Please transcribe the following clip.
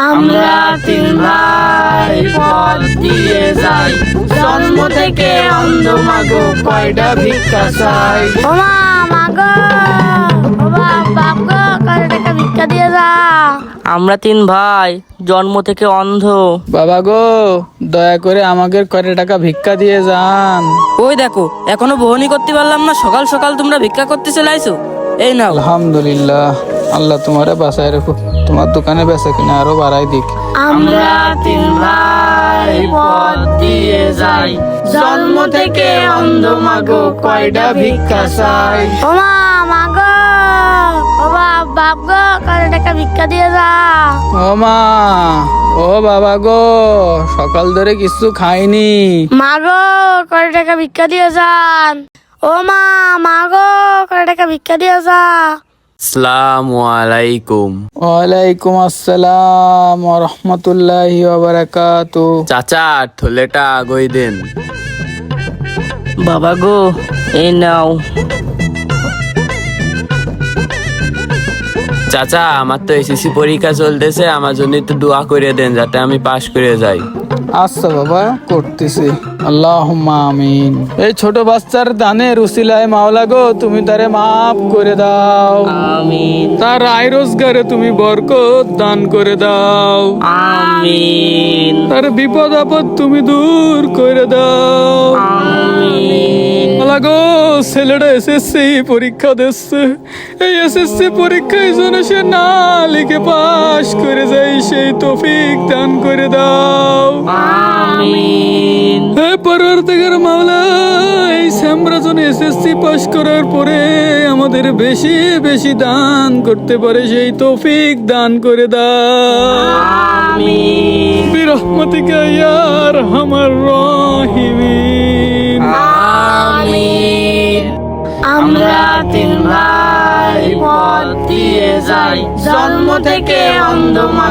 আমরা তিন ভাই পথ দিয়ে যাই, জন্ম থেকে অন্ধ মাগো কয়টা ভিক্ষা চাই। ও মা, মাগো, ও বাপ গো, কয় টাকা ভিক্ষা দিয়ে যা। আমরা তিন ভাই জন্ম থেকে অন্ধ। বাবা গো, দয়া করে আমাকে কয়টা টাকা ভিক্ষা দিয়ে যান। ওই দেখো, এখনো বহনি করতে পারলাম না, সকাল সকাল তোমরা ভিক্ষা করতে চলে আইছো। এই নাও। আলহামদুলিল্লাহ, আল্লাহ তোমারে বাঁচায় রাখো, তোমার দোকানে বেচা কিনা আরো বাড়াই দিক। আমরা তিন ভাই পথ দিয়ে যাই, জন্ম থেকে অন্ধ মাগো কয়টা ভিক্ষা চাই। ও মা, মাগো, ও বাপ গো, কয় টাকা ভিক্ষা দিয়ে যা। ও মা, ও বাবা গো, সকাল ধরে কিছু খাইনি। মাগো, কয় টাকা ভিক্ষা দিয়ে যান। ও মা, মাগো, কয় টাকা ভিক্ষা দিয়ে যা। আসসালামু আলাইকুম। ওয়ালাইকুম আসসালাম ওয়া রাহমাতুল্লাহি ওয়া বারাকাতুহু। চাচা, থলেটা আগই দেন। বাবা গো, এই নাও। চাচা, আমার তো এসএসসি পরীক্ষা চলতেছে, আমার জন্য একটু দোয়া করে দেন যাতে আমি পাশ করে যাই। আচ্ছা বাবা, করতেছি। আল্লাহুম্মা আমিন। এই ছোট বাচ্চার দানের উসিলায় মাওলা গো, তুমি তারে মাফ করে দাও। আমিন তার আয় রোজগারে তুমি বরকত দান করে দাও। আমিন তার বিপদ আপদ তুমি দূর করে দাও। আমিন। মাওলা গো, ছেলেটা এসএসসি পরীক্ষা দিচ্ছে, এই এসএসসি পরীক্ষায় যেন সে না লিখে পাশ করে যায়, সেই তৌফিক দান করে দাও। আমিন হে পরওয়ারদিগার মাওলা, এই সামরা যেন এসএসসি পাস করার পরে আমাদের বেশি বেশি দান করতে পারে, সেই তৌফিক দান করে দাও। আমিন বিরহমাতিকা ইয়া আরহামার রাহিমিন। আমিন। আমরা তিন ভাই পথ দিয়ে যাই, জন্ম থেকে অন্ধ মাগো